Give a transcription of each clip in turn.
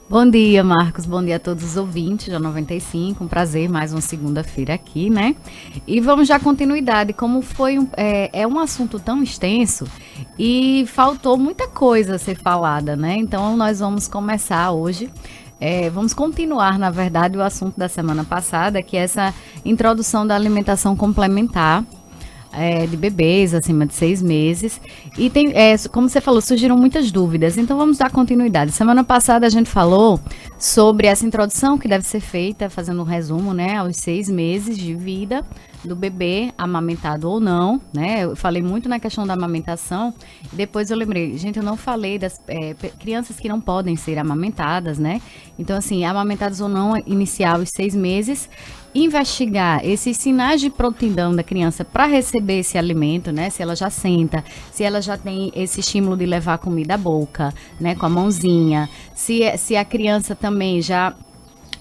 Bom dia, Marcos. Bom dia a todos os ouvintes da 95. Um prazer, mais uma segunda-feira aqui, né? E vamos dar continuidade. Como foi é um assunto tão extenso e faltou muita coisa a ser falada, né? Então, nós vamos começar hoje. Vamos continuar, na verdade, o assunto da semana passada, que é essa introdução da alimentação complementar. De bebês acima de 6 meses. E tem, como você falou, surgiram muitas dúvidas. Então vamos dar continuidade. Semana passada a gente falou sobre essa introdução que deve ser feita, fazendo um resumo, né, aos 6 meses de vida do bebê, amamentado ou não, né? Eu falei muito na questão da amamentação. E depois eu lembrei, gente, eu não falei das crianças que não podem ser amamentadas, né? Então, assim, amamentadas ou não, iniciar os 6 meses, investigar esses sinais de prontidão da criança para receber esse alimento, né? Se ela já senta, se ela já tem esse estímulo de levar a comida à boca, né? Com a mãozinha, se a criança também já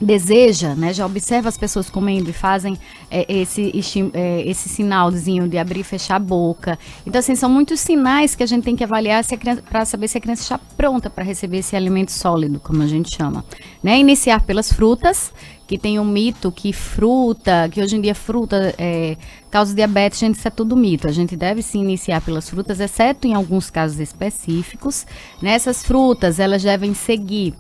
deseja, né, já observa as pessoas comendo e fazem esse sinalzinho de abrir e fechar a boca. Então, assim, são muitos sinais que a gente tem que avaliar para saber se a criança está pronta para receber esse alimento sólido, como a gente chama. Né? Iniciar pelas frutas, que tem um mito que hoje em dia fruta causa diabetes, gente, isso é tudo mito. A gente deve se iniciar pelas frutas, exceto em alguns casos específicos. Nessas frutas, elas devem seguir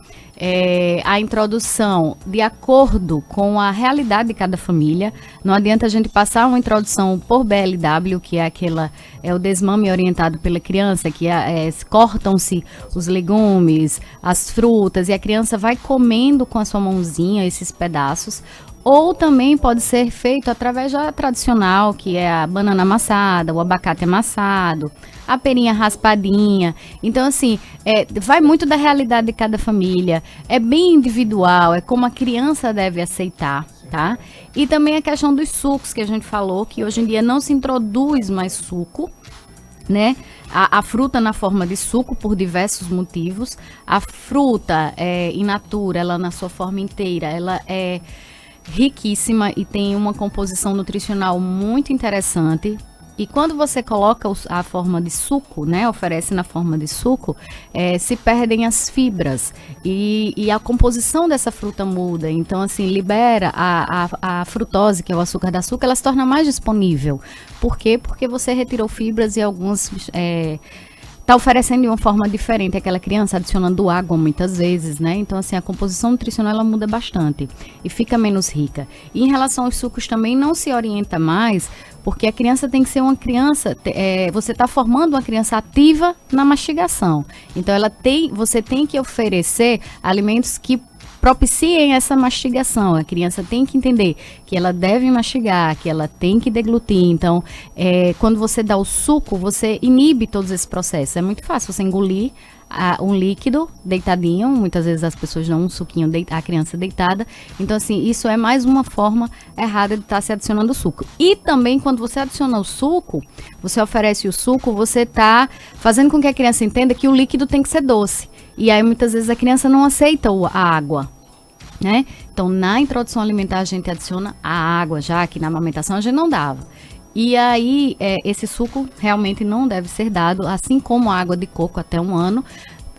a introdução de acordo com a realidade de cada família. Não adianta a gente passar uma introdução por BLW, que é o desmame orientado pela criança, que cortam-se os legumes, as frutas, e a criança vai comendo com a sua mãozinha esses pedaços. Ou também pode ser feito através da tradicional, que é a banana amassada, o abacate amassado, a perinha raspadinha. Então, assim, vai muito da realidade de cada família. É bem individual, é como a criança deve aceitar, tá? E também a questão dos sucos, que a gente falou, que hoje em dia não se introduz mais suco, né? A fruta na forma de suco por diversos motivos. A fruta in natura, ela na sua forma inteira, ela é riquíssima e tem uma composição nutricional muito interessante. E quando você coloca a forma de suco, né, oferece na forma de suco, se perdem as fibras e a composição dessa fruta muda. Então, assim, libera a frutose, que é o açúcar da açúcar, ela se torna mais disponível. Por quê? Porque você retirou fibras e algumas está oferecendo de uma forma diferente aquela criança, adicionando água muitas vezes, né? Então, assim, a composição nutricional ela muda bastante e fica menos rica. E em relação aos sucos também não se orienta mais, porque a criança tem que ser uma criança, você está formando uma criança ativa na mastigação. Então, você tem que oferecer alimentos que propiciem essa mastigação. A criança tem que entender que ela deve mastigar, que ela tem que deglutir. Então, quando você dá o suco, você inibe todos esses processos. É muito fácil você engolir um líquido deitadinho. Muitas vezes as pessoas dão um suquinho, a criança deitada. Então, assim, isso é mais uma forma errada de estar se adicionando suco. E também, quando você adiciona o suco, você oferece o suco, você está fazendo com que a criança entenda que o líquido tem que ser doce. E aí, muitas vezes, a criança não aceita a água, né? Então, na introdução alimentar, a gente adiciona a água, já que na amamentação a gente não dava. E aí, esse suco realmente não deve ser dado, assim como a água de coco até 1 ano,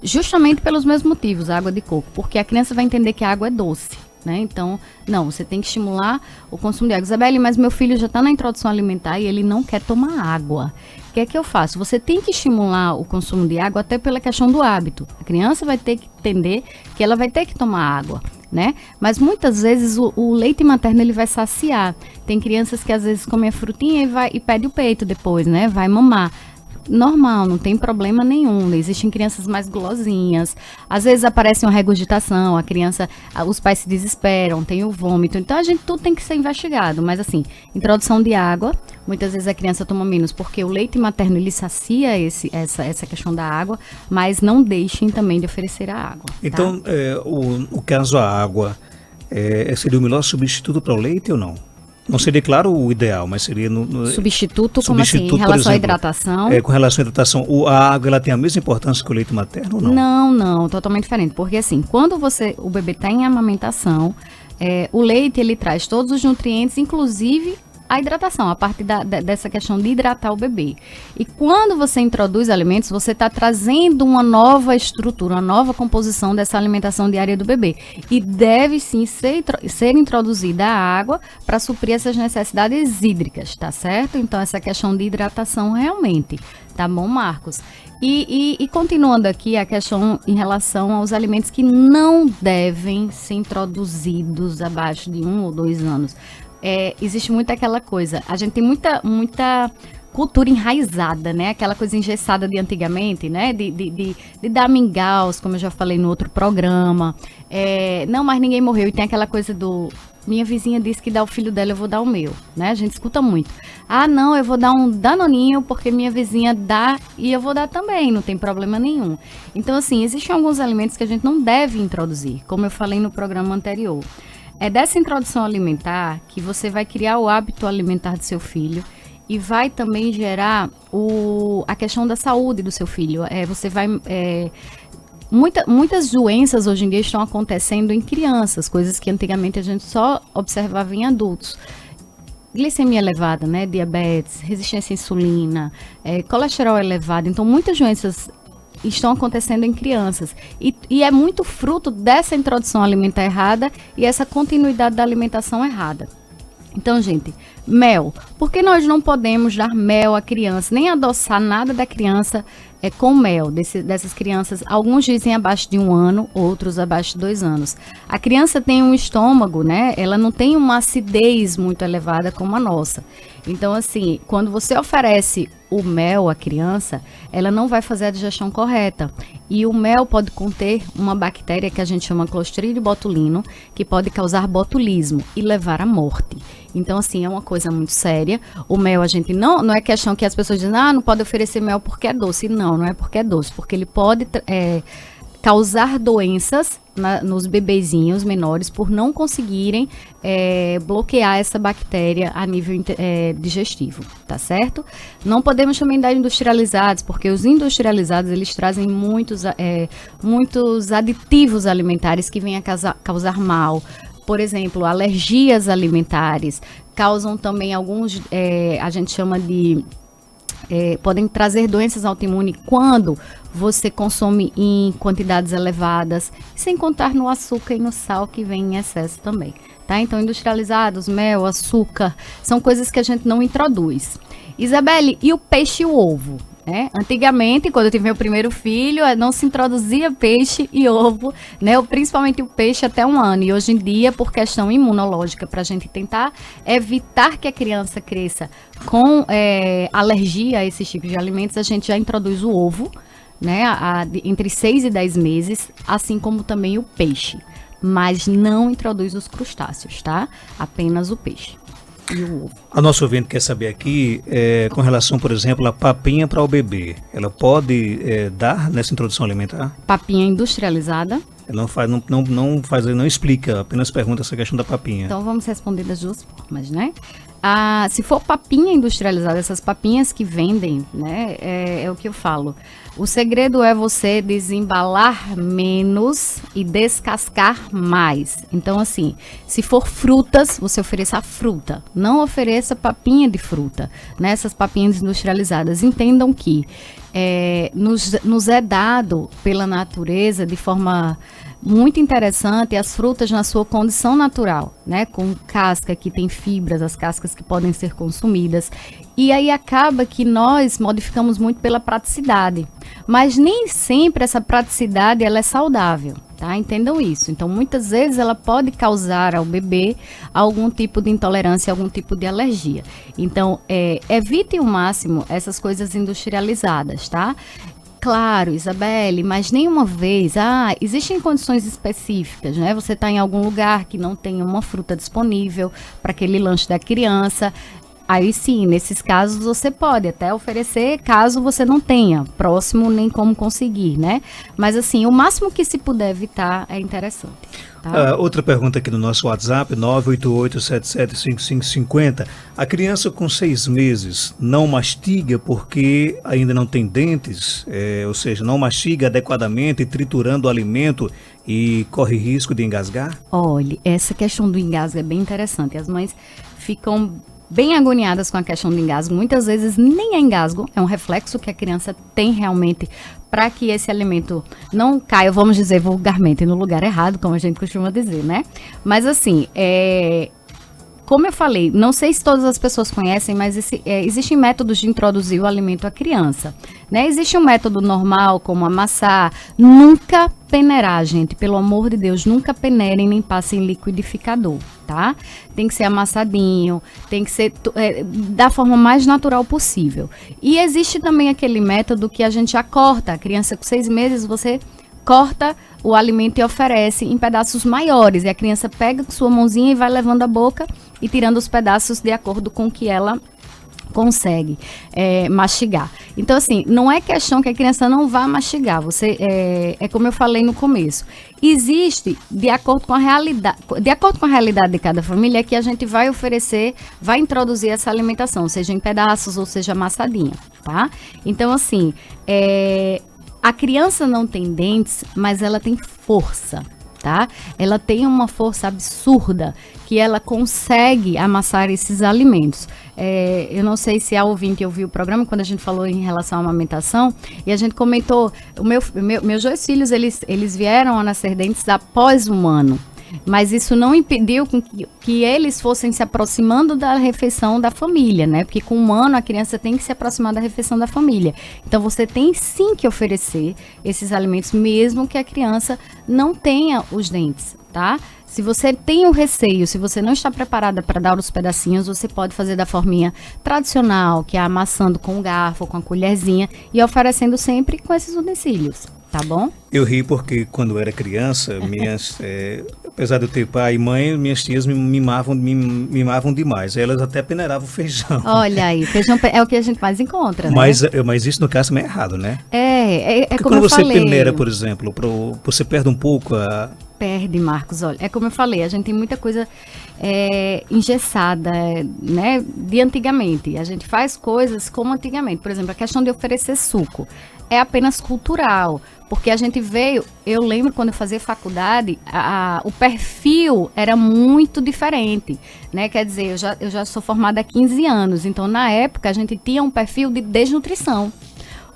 justamente pelos mesmos motivos, a água de coco, porque a criança vai entender que a água é doce, né? Então, não, você tem que estimular o consumo de água. Isabelle, mas meu filho já está na introdução alimentar e ele não quer tomar água. O que é que eu faço? Você tem que estimular o consumo de água até pela questão do hábito. A criança vai ter que entender que ela vai ter que tomar água, né? Mas muitas vezes o leite materno ele vai saciar. Tem crianças que às vezes comem a frutinha e pede o peito depois, né? Vai mamar. Normal, não tem problema nenhum. Existem crianças mais gulosinhas. Às vezes aparece uma regurgitação, os pais se desesperam, tem o vômito. Então tudo tem que ser investigado. Mas assim, introdução de água, muitas vezes a criança toma menos, porque o leite materno ele sacia essa questão da água, mas não deixem também de oferecer a água. Então, tá? o caso a água, seria o melhor substituto para o leite ou não? Não seria, claro, o ideal, mas seria substituto, como assim? Em relação à hidratação? Com relação à hidratação, a água ela tem a mesma importância que o leite materno ou não? Não, totalmente diferente. Porque assim, quando o bebê está em amamentação, o leite ele traz todos os nutrientes, inclusive a hidratação, a parte dessa questão de hidratar o bebê. E quando você introduz alimentos, você está trazendo uma nova estrutura, uma nova composição dessa alimentação diária do bebê. E deve sim ser introduzida a água para suprir essas necessidades hídricas, tá certo? Então, essa questão de hidratação realmente, tá bom, Marcos? E continuando aqui a questão em relação aos alimentos que não devem ser introduzidos abaixo de 1 ou 2 anos. Existe muito aquela coisa, a gente tem muita cultura enraizada, né? Aquela coisa engessada de antigamente, né? De dar mingaus, como eu já falei no outro programa. Não, mas ninguém morreu. E tem aquela coisa do... Minha vizinha disse que dá o filho dela, eu vou dar o meu, né? A gente escuta muito. Ah, não, eu vou dar um danoninho porque minha vizinha dá e eu vou dar também, não tem problema nenhum. Então, assim, existem alguns alimentos que a gente não deve introduzir, como eu falei no programa anterior. É dessa introdução alimentar que você vai criar o hábito alimentar do seu filho e vai também gerar a questão da saúde do seu filho. Você vai... Muitas doenças hoje em dia estão acontecendo em crianças, coisas que antigamente a gente só observava em adultos. Glicemia elevada, né? Diabetes, resistência à insulina, colesterol elevado. Então, muitas doenças estão acontecendo em crianças. E é muito fruto dessa introdução alimentar errada e essa continuidade da alimentação errada. Então, gente, mel. Por que nós não podemos dar mel à criança, nem adoçar nada da criança com mel, dessas crianças? Alguns dizem abaixo de 1 ano, outros abaixo de 2 anos. A criança tem um estômago, né? Ela não tem uma acidez muito elevada como a nossa. Então, assim, quando você oferece o mel à criança, ela não vai fazer a digestão correta. E o mel pode conter uma bactéria que a gente chama Clostridium botulinum, que pode causar botulismo e levar à morte. Então, assim, é uma coisa muito séria. O mel, a gente não é questão que as pessoas dizem, não pode oferecer mel porque é doce. Não é porque é doce, porque ele pode causar doenças nos bebezinhos menores por não conseguirem bloquear essa bactéria a nível digestivo, tá certo? Não podemos também dar industrializados, porque os industrializados, eles trazem muitos aditivos alimentares que vêm a causar mal. Por exemplo, alergias alimentares, causam também alguns, a gente chama de... podem trazer doenças autoimunes quando você consome em quantidades elevadas, sem contar no açúcar e no sal que vem em excesso também, tá? Então, industrializados, mel, açúcar, são coisas que a gente não introduz. Isabelle, e o peixe e o ovo? Antigamente, quando eu tive meu primeiro filho, não se introduzia peixe e ovo, né? Principalmente o peixe até 1 ano. E hoje em dia, por questão imunológica, para a gente tentar evitar que a criança cresça com alergia a esses tipos de alimentos, a gente já introduz o ovo, né? Entre 6 e 10 meses, assim como também o peixe. Mas não introduz os crustáceos, tá? Apenas o peixe. E o ovo. A nossa ouvinte quer saber aqui, com relação, por exemplo, a papinha para o bebê. Ela pode dar nessa introdução alimentar? Papinha industrializada? Ela não explica, apenas pergunta essa questão da papinha. Então vamos responder das duas formas, né? Se for papinha industrializada, essas papinhas que vendem, né? É o que eu falo. O segredo é você desembalar menos e descascar mais. Então, assim, se for frutas, você ofereça a fruta. Não ofereça papinha de fruta, né? Essas papinhas industrializadas. Entendam que nos é dado pela natureza de forma muito interessante as frutas na sua condição natural, né? Com casca que tem fibras, as cascas que podem ser consumidas. E aí acaba que nós modificamos muito pela praticidade. Mas nem sempre essa praticidade ela é saudável, tá? Entendam isso. Então, muitas vezes ela pode causar ao bebê algum tipo de intolerância, algum tipo de alergia. Então, evitem ao máximo essas coisas industrializadas, tá? Claro, Isabelle, mas nenhuma vez, existem condições específicas, né? Você está em algum lugar que não tem uma fruta disponível para aquele lanche da criança. Aí sim, nesses casos você pode até oferecer, caso você não tenha próximo nem como conseguir, né? Mas assim, o máximo que se puder evitar é interessante. Tá? Outra pergunta aqui no nosso WhatsApp, 988775550. A criança com 6 meses não mastiga porque ainda não tem dentes, ou seja, não mastiga adequadamente, triturando o alimento e corre risco de engasgar? Olha, essa questão do engasgo é bem interessante. As mães ficam bem agoniadas com a questão do engasgo. Muitas vezes nem é engasgo, é um reflexo que a criança tem realmente para que esse alimento não caia, vamos dizer vulgarmente, no lugar errado, como a gente costuma dizer, né? Mas assim, como eu falei, não sei se todas as pessoas conhecem, mas existem métodos de introduzir o alimento à criança, né? Existe um método normal, como amassar. Nunca peneirar, gente, pelo amor de Deus, nunca peneirem nem passem liquidificador, tá? Tem que ser amassadinho, tem que ser da forma mais natural possível. E existe também aquele método que a gente já corta. A criança com 6 meses, você corta o alimento e oferece em pedaços maiores. E a criança pega com sua mãozinha e vai levando a boca e tirando os pedaços de acordo com o que ela consegue mastigar. Então, assim, não é questão que a criança não vá mastigar. É como eu falei no começo. Existe, de acordo com a realidade de cada família, que a gente vai oferecer, vai introduzir essa alimentação, seja em pedaços ou seja amassadinha, tá? Então, assim, a criança não tem dentes, mas ela tem força, tá? Ela tem uma força absurda que ela consegue amassar esses alimentos. Eu não sei se a ouvinte ouviu o programa quando a gente falou em relação à amamentação, e a gente comentou, meus 2 filhos, eles vieram a nascer dentes após 1 ano. Mas isso não impediu que eles fossem se aproximando da refeição da família, né? Porque com 1 ano a criança tem que se aproximar da refeição da família. Então você tem sim que oferecer esses alimentos, mesmo que a criança não tenha os dentes, tá? Se você tem o receio, se você não está preparada para dar os pedacinhos, você pode fazer da forminha tradicional, que é amassando com o garfo, com a colherzinha e oferecendo sempre com esses utensílios, tá bom? Eu ri porque quando eu era criança, apesar de eu ter pai e mãe, minhas tias me mimavam demais. Elas até peneiravam feijão. Olha aí, feijão é o que a gente mais encontra, né? Mas isso no caso também é errado, né? Como quando eu você falei. peneira, por exemplo, você perde um pouco Perde, Marcos, olha, é como eu falei, a gente tem muita coisa engessada, né, de antigamente. A gente faz coisas como antigamente. Por exemplo, a questão de oferecer suco é apenas cultural, porque a gente eu lembro quando eu fazia faculdade, o perfil era muito diferente, né, quer dizer, eu já sou formada há 15 anos, então na época a gente tinha um perfil de desnutrição.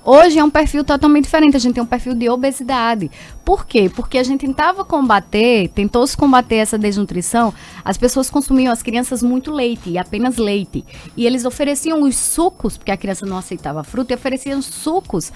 Hoje é um perfil totalmente diferente, a gente tem um perfil de obesidade. Por quê? Porque a gente tentou se combater essa desnutrição, as pessoas consumiam, as crianças, muito leite, e apenas leite. E eles ofereciam os sucos, porque a criança não aceitava fruta, e ofereciam sucos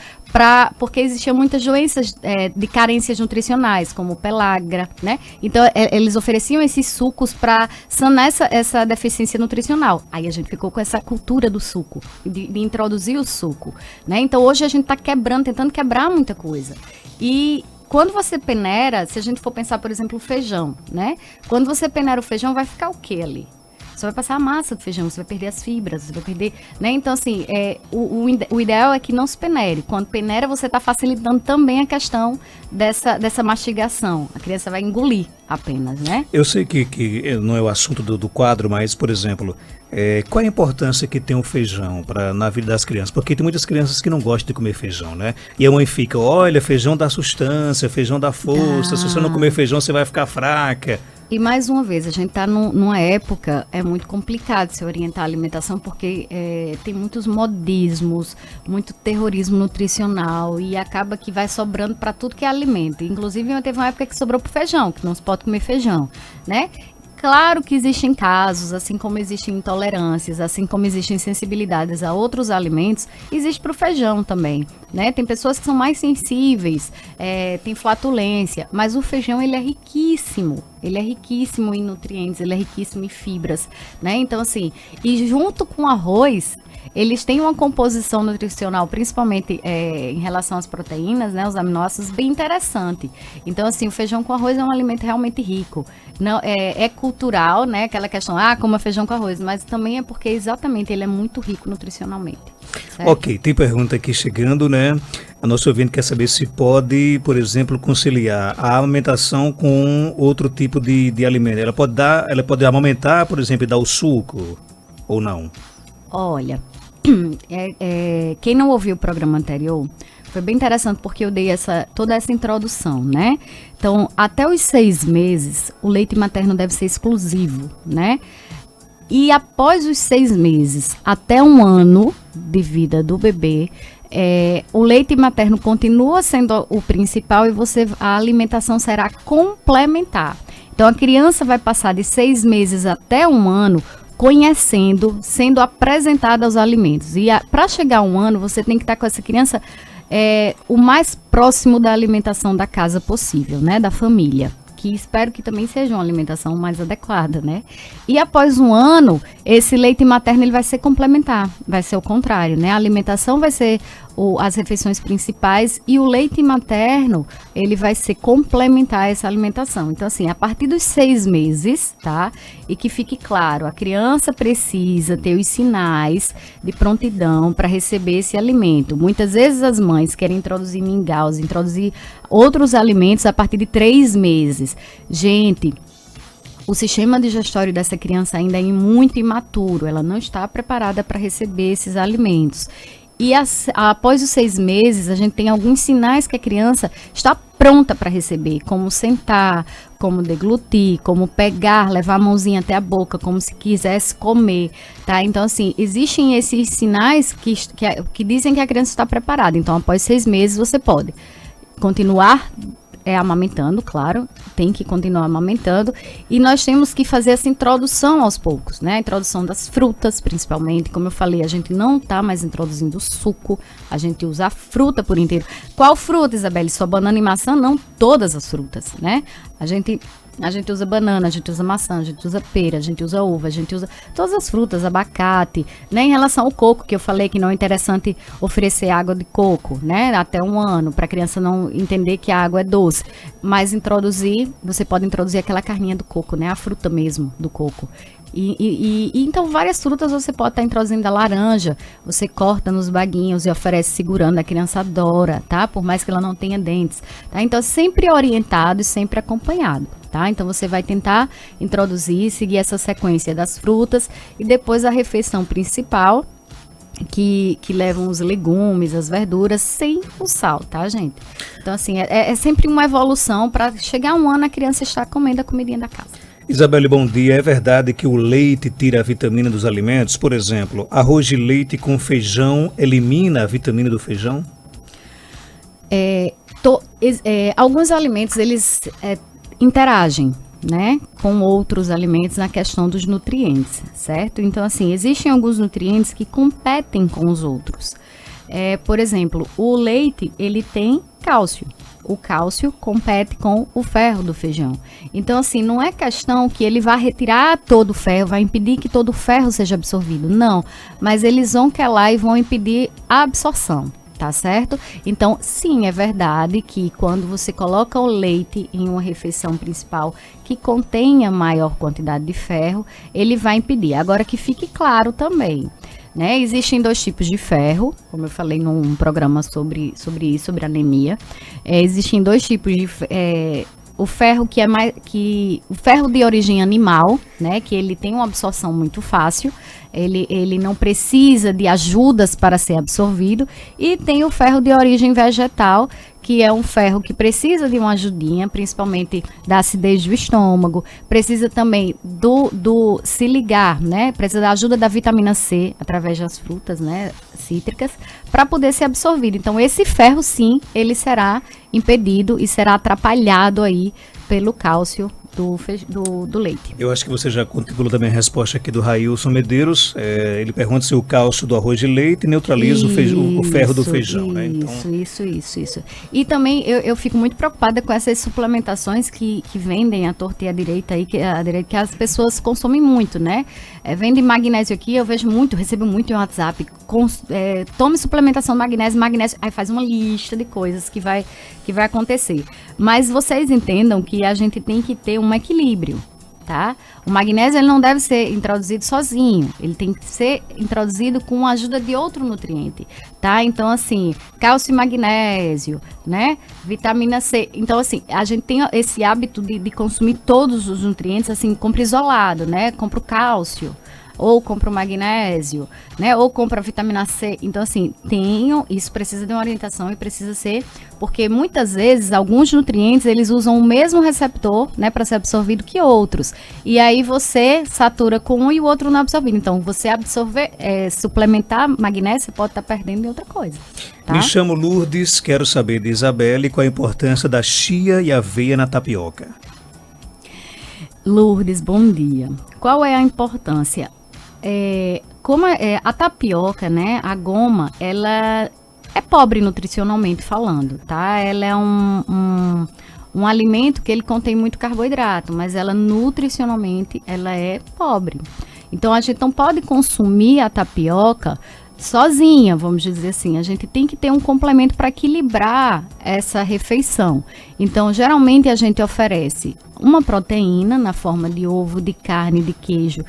porque existiam muitas doenças de carências nutricionais, como pelagra, né? Então, eles ofereciam esses sucos para sanar essa deficiência nutricional. Aí a gente ficou com essa cultura do suco, de introduzir o suco, né? Então, hoje a gente está tentando quebrar muita coisa. E quando você peneira, se a gente for pensar, por exemplo, o feijão, né? Quando você peneira o feijão, vai ficar o que ali? Você vai passar a massa do feijão, você vai perder as fibras, você vai perder, né? Então, assim, o ideal é que não se penere. Quando peneira, você está facilitando também a questão dessa mastigação. A criança vai engolir apenas, né? Eu sei que não é o assunto do quadro, mas, por exemplo, qual a importância que tem o feijão na vida das crianças? Porque tem muitas crianças que não gostam de comer feijão, né? E a mãe fica, olha, feijão dá sustância, feijão dá força, se você não comer feijão, você vai ficar fraca. E mais uma vez, a gente está numa época, é muito complicado se orientar a alimentação, porque tem muitos modismos, muito terrorismo nutricional, e acaba que vai sobrando para tudo que é alimento. Inclusive, teve uma época que sobrou pro feijão, que não se pode comer feijão, né? Claro que existem casos, assim como existem intolerâncias, assim como existem sensibilidades a outros alimentos, existe para o feijão também, né? Tem pessoas que são mais sensíveis, tem flatulência, mas o feijão ele é riquíssimo em nutrientes, ele é riquíssimo em fibras, né? Então assim, e junto com o arroz, eles têm uma composição nutricional, principalmente em relação às proteínas, né, os aminoácidos, bem interessante. Então, assim, o feijão com arroz é um alimento realmente rico. Não, é cultural, né, aquela questão, coma feijão com arroz, mas também é porque exatamente ele é muito rico nutricionalmente. Certo? Ok, tem pergunta aqui chegando, né? A nossa ouvinte quer saber se pode, por exemplo, conciliar a amamentação com outro tipo de alimento. Ela pode amamentar, por exemplo, e dar o suco ou não? Olha, quem não ouviu o programa anterior, foi bem interessante porque eu dei toda essa introdução, né? Então, até os 6 meses, o leite materno deve ser exclusivo, né? E após os 6 meses, até 1 ano de vida do bebê, o leite materno continua sendo o principal e a alimentação será complementar. Então, a criança vai passar de 6 meses até 1 ano conhecendo, sendo apresentada aos alimentos. E para chegar a 1 ano, você tem que estar com essa criança o mais próximo da alimentação da casa possível, né? Da família. Que espero que também seja uma alimentação mais adequada, né? E após 1 ano, esse leite materno ele vai ser complementar, vai ser o contrário, né? A alimentação vai ser as refeições principais e o leite materno, ele vai ser complementar essa alimentação. Então, assim, a partir dos 6 meses, tá? E que fique claro, a criança precisa ter os sinais de prontidão para receber esse alimento. Muitas vezes as mães querem introduzir mingaus, introduzir outros alimentos a partir de 3 meses. Gente, o sistema digestório dessa criança ainda é muito imaturo, ela não está preparada para receber esses alimentos. E após os 6 meses, a gente tem alguns sinais que a criança está pronta para receber, como sentar, como deglutir, como pegar, levar a mãozinha até a boca, como se quisesse comer, tá? Então, assim, existem esses sinais que dizem que a criança está preparada. Então, após 6 meses, você pode continuar amamentando, claro, tem que continuar amamentando, e nós temos que fazer essa introdução aos poucos, né? A introdução das frutas, principalmente, como eu falei, a gente não tá mais introduzindo suco, a gente usa a fruta por inteiro. Qual fruta, Isabelle? Só banana e maçã? Não, todas as frutas, né? A gente usa banana, a gente usa maçã, a gente usa pera, a gente usa uva, a gente usa todas as frutas, abacate, né? Em relação ao coco, que eu falei que não é interessante oferecer água de coco, né? Até 1 ano, para a criança não entender que a água é doce. Mas você pode introduzir aquela carninha do coco, né? A fruta mesmo do coco. E então várias frutas você pode estar introduzindo. A laranja, você corta nos baguinhos e oferece segurando, a criança adora, tá? Por mais que ela não tenha dentes, tá? Então sempre orientado e sempre acompanhado, tá? Então você vai tentar introduzir, seguir essa sequência das frutas e depois a refeição principal, que levam os legumes, as verduras, sem o sal, tá, gente? Então assim, é sempre uma evolução para chegar a 1 ano a criança estar comendo a comidinha da casa. Isabelle, bom dia. É verdade que o leite tira a vitamina dos alimentos? Por exemplo, arroz de leite com feijão elimina a vitamina do feijão? Alguns alimentos, eles interagem, né, com outros alimentos na questão dos nutrientes, certo? Então, assim, existem alguns nutrientes que competem com os outros. Por exemplo, o leite, ele tem cálcio. O cálcio compete com o ferro do feijão. Então, assim, não é questão que ele vai retirar todo o ferro, vai impedir que todo o ferro seja absorvido. Não, mas eles vão quelar e vão impedir a absorção, tá certo? Então, sim, é verdade que quando você coloca o leite em uma refeição principal que contenha maior quantidade de ferro, ele vai impedir. Agora, que fique claro também, né? Existem 2 tipos de ferro, como eu falei num programa sobre isso, sobre anemia. Existem 2 tipos de o ferro o ferro de origem animal, né? Que ele tem uma absorção muito fácil, ele não precisa de ajudas para ser absorvido, e tem o ferro de origem vegetal, que é um ferro que precisa de uma ajudinha, principalmente da acidez do estômago, precisa também do se ligar, né? Precisa da ajuda da vitamina C, através das frutas, né, cítricas, para poder ser absorvido. Então, esse ferro, sim, ele será impedido e será atrapalhado aí pelo cálcio do leite. Eu acho que você já contemplou também a resposta aqui do Railson Medeiros. Ele pergunta se o cálcio do arroz de leite neutraliza o ferro do feijão, né? Então... Isso. E também eu fico muito preocupada com essas suplementações que vendem à torta e à direita aí, que as pessoas consomem muito, né? Vende magnésio aqui, eu recebo muito em WhatsApp. Tome suplementação de magnésio, aí faz uma lista de coisas que vai acontecer. Mas vocês entendam que a gente tem que ter um equilíbrio, tá? O magnésio, ele não deve ser introduzido sozinho, ele tem que ser introduzido com a ajuda de outro nutriente, tá? Então, assim, cálcio e magnésio, né? Vitamina C. Então, assim, a gente tem esse hábito de consumir todos os nutrientes, assim, compra isolado, né? Compra o cálcio, ou compra o magnésio, né? Ou compra a vitamina C. Então, assim, isso precisa de uma orientação e precisa ser, porque muitas vezes alguns nutrientes eles usam o mesmo receptor, né, para ser absorvido que outros. E aí você satura com um e o outro não absorvido. Então, você suplementar magnésio, você pode estar perdendo em outra coisa. Tá? Me chamo Lourdes, quero saber de Isabelle qual a importância da chia e aveia na tapioca. Lourdes, bom dia. Qual é a importância? A tapioca, né, a goma, ela é pobre nutricionalmente falando, tá? Ela é um alimento que ele contém muito carboidrato, mas ela nutricionalmente ela é pobre. Então a gente não pode consumir a tapioca sozinha, vamos dizer assim. A gente tem que ter um complemento para equilibrar essa refeição. Então, geralmente a gente oferece uma proteína na forma de ovo, de carne, de queijo.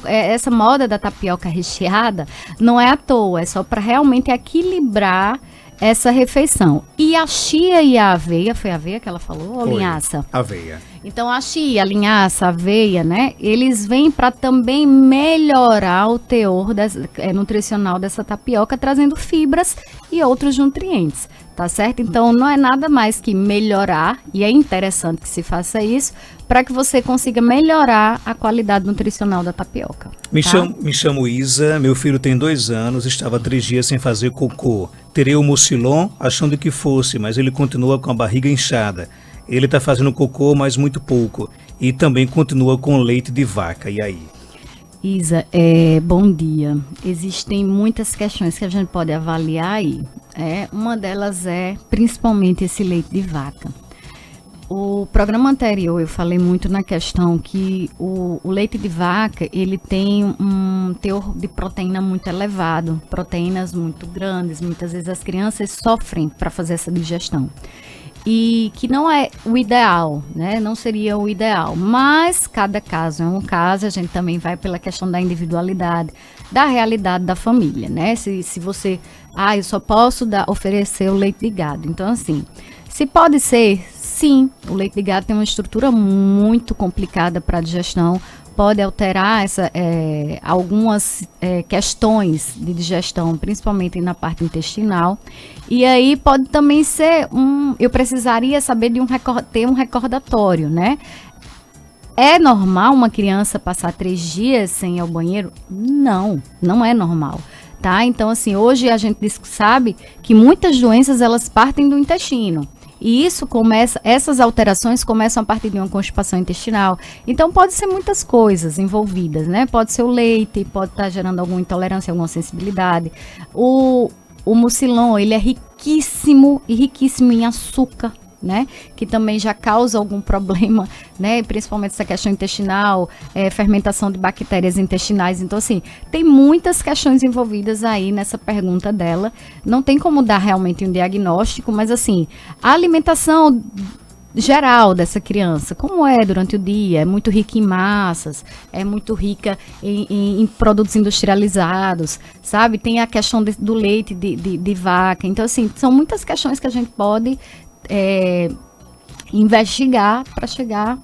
Essa moda da tapioca recheada não é à toa, é só para realmente equilibrar essa refeição. E a chia e a aveia, foi a aveia que ela falou ou linhaça? Aveia. Então a chia, a linhaça, a aveia, né? Eles vêm para também melhorar o teor nutricional dessa tapioca, trazendo fibras e outros nutrientes, tá certo? Então não é nada mais que melhorar, e é interessante que se faça isso, para que você consiga melhorar a qualidade nutricional da tapioca. Me chamo Isa, meu filho tem 2 anos, estava 3 dias sem fazer cocô. Terei o Mucilon achando que fosse, mas ele continua com a barriga inchada. Ele está fazendo cocô, mas muito pouco. E também continua com leite de vaca. E aí? Isa, bom dia. Existem muitas questões que a gente pode avaliar aí. Uma delas é principalmente esse leite de vaca. O programa anterior eu falei muito na questão que o leite de vaca, ele tem um teor de proteína muito elevado, proteínas muito grandes, muitas vezes as crianças sofrem para fazer essa digestão. E que não é o ideal, né? Não seria o ideal, mas cada caso é um caso, a gente também vai pela questão da individualidade, da realidade da família, né? Se você, eu só posso oferecer o leite de gado. Então, assim, se pode ser, sim, o leite de gado tem uma estrutura muito complicada para a digestão, pode alterar algumas questões de digestão, principalmente na parte intestinal. E aí pode também ser eu precisaria saber ter um recordatório, né? É normal uma criança passar 3 dias sem ir ao banheiro? Não, não é normal. Tá? Então, assim, hoje a gente sabe que muitas doenças elas partem do intestino. E essas alterações começam a partir de uma constipação intestinal. Então, pode ser muitas coisas envolvidas, né? Pode ser o leite, pode estar gerando alguma intolerância, alguma sensibilidade. O Mucilon, ele é riquíssimo em açúcar, né? Que também já causa algum problema, né? Principalmente essa questão intestinal, fermentação de bactérias intestinais. Então, assim, tem muitas questões envolvidas aí nessa pergunta dela. Não tem como dar realmente um diagnóstico, mas, assim, a alimentação geral dessa criança, como é durante o dia, é muito rica em massas, é muito rica em produtos industrializados, sabe? Tem a questão do leite de vaca. Então, assim, são muitas questões que a gente pode investigar para chegar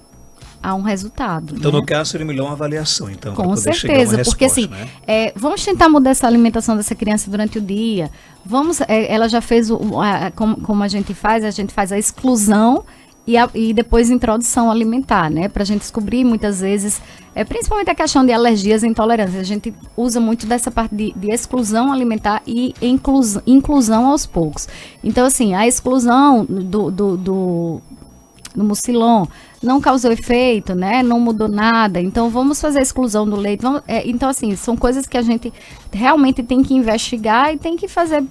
a um resultado. Então, né? no caso, seria melhor uma avaliação, então, com certeza, porque resposta, assim, né? Vamos tentar mudar essa alimentação dessa criança durante o dia. Ela já fez como a gente faz a exclusão e depois introdução alimentar, né? Para a gente descobrir muitas vezes, principalmente a questão de alergias e intolerâncias. A gente usa muito dessa parte de exclusão alimentar e inclusão aos poucos. Então, assim, a exclusão do Mucilon não causou efeito, né? Não mudou nada. Então, vamos fazer a exclusão do leite. Então, assim, são coisas que a gente realmente tem que investigar e tem que fazer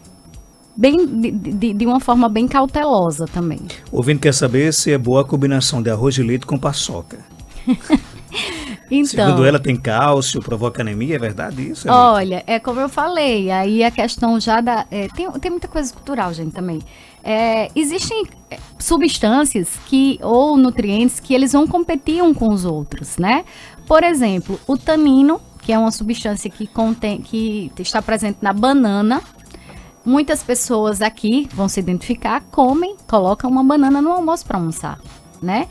de uma forma bem cautelosa também. O ouvinte quer saber se é boa a combinação de arroz de leite com paçoca. Então, segundo ela, tem cálcio, provoca anemia, é verdade isso? Olha, é como eu falei, aí a questão já tem muita coisa cultural, gente, também. Existem substâncias ou nutrientes que eles vão competir uns com os outros, né? Por exemplo, o tanino, que é uma substância que está presente na banana. Muitas pessoas aqui vão se identificar, colocam uma banana no almoço para almoçar, né?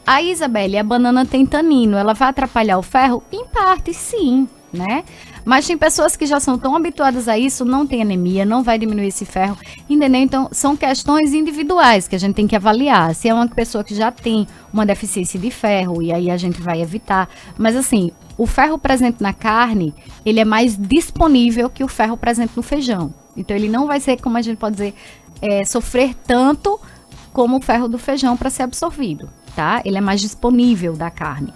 A Isabelle, a banana tem tanino, ela vai atrapalhar o ferro? Em parte, sim, né? Mas tem pessoas que já são tão habituadas a isso, não tem anemia, não vai diminuir esse ferro, entendeu? Então, são questões individuais que a gente tem que avaliar. Se é uma pessoa que já tem uma deficiência de ferro, e aí a gente vai evitar. Mas, assim, o ferro presente na carne, ele é mais disponível que o ferro presente no feijão. Então, ele não vai ser, como a gente pode dizer, sofrer tanto como o ferro do feijão para ser absorvido, tá? Ele é mais disponível da carne.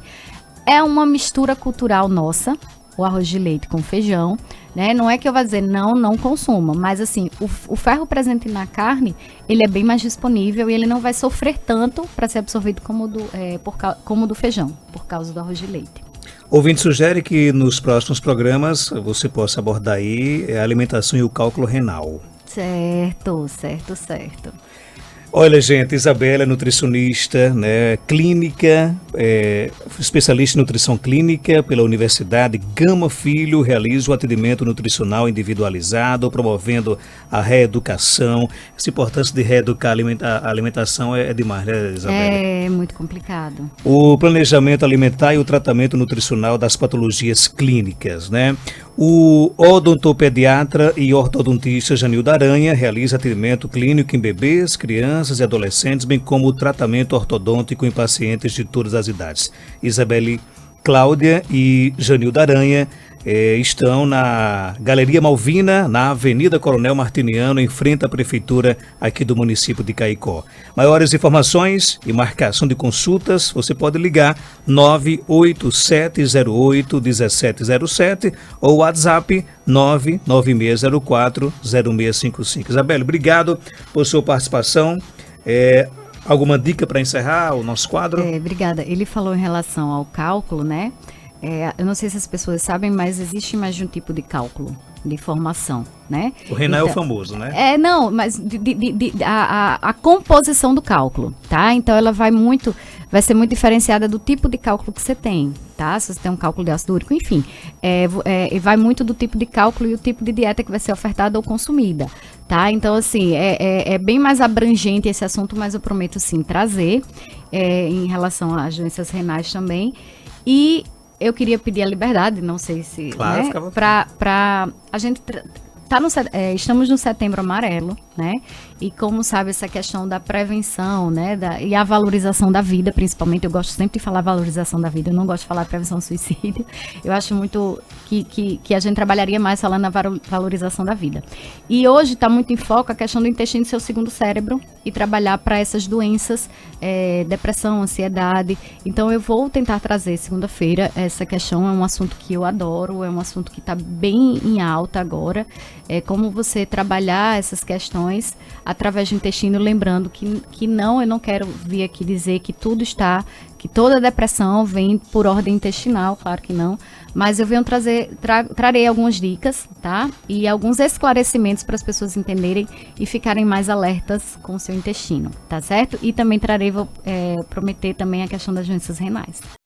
É uma mistura cultural nossa, o arroz de leite com feijão, né? Não é que eu vou dizer não consuma, mas assim, o ferro presente na carne, ele é bem mais disponível e ele não vai sofrer tanto para ser absorvido como como do feijão, por causa do arroz de leite. O ouvinte sugere que nos próximos programas você possa abordar aí a alimentação e o cálculo renal. Certo. Olha, gente, Isabela é nutricionista, né, clínica, especialista em nutrição clínica pela Universidade Gama Filho, realiza o atendimento nutricional individualizado, promovendo a reeducação. Essa importância de reeducar a alimentação é demais, né, Isabela? É muito complicado. O planejamento alimentar e o tratamento nutricional das patologias clínicas, né? O odontopediatra e ortodontista Janilda Aranha realiza atendimento clínico em bebês, crianças e adolescentes, bem como o tratamento ortodôntico em pacientes de todas as idades. Isabelle Cláudia e Janilda Aranha estão na Galeria Malvina, na Avenida Coronel Martiniano, em frente à Prefeitura aqui do município de Caicó. Maiores informações e marcação de consultas, você pode ligar 98708-1707 ou WhatsApp 99604-0655. Isabelle, obrigado por sua participação. Alguma dica para encerrar o nosso quadro? Obrigada. Ele falou em relação ao cálculo, né? Eu não sei se as pessoas sabem, mas existe mais de um tipo de cálculo de formação, né? O renal então, é o famoso, né? Não, mas a composição do cálculo, tá? Então ela vai ser muito diferenciada do tipo de cálculo que você tem, tá? Se você tem um cálculo de ácido úrico, enfim, vai muito do tipo de cálculo e o tipo de dieta que vai ser ofertada ou consumida, tá? Então, assim, é bem mais abrangente esse assunto, mas eu prometo, sim, trazer em relação às doenças renais também. E eu queria pedir a liberdade, não sei se, claro, né, para a gente estamos no Setembro Amarelo, né? E como sabe, essa questão da prevenção, né? E a valorização da vida, principalmente. Eu gosto sempre de falar valorização da vida, eu não gosto de falar prevenção do suicídio. Eu acho muito que a gente trabalharia mais falando na valorização da vida. E hoje está muito em foco a questão do intestino ser o segundo cérebro e trabalhar para essas doenças, depressão, ansiedade. Então eu vou tentar trazer segunda-feira essa questão, é um assunto que eu adoro, é um assunto que está bem em alta agora. Como você trabalhar essas questões através do intestino, lembrando que eu não quero vir aqui dizer que que toda depressão vem por ordem intestinal, claro que não, mas eu venho trarei algumas dicas, tá? E alguns esclarecimentos para as pessoas entenderem e ficarem mais alertas com o seu intestino, tá certo? E também vou prometer também a questão das doenças renais.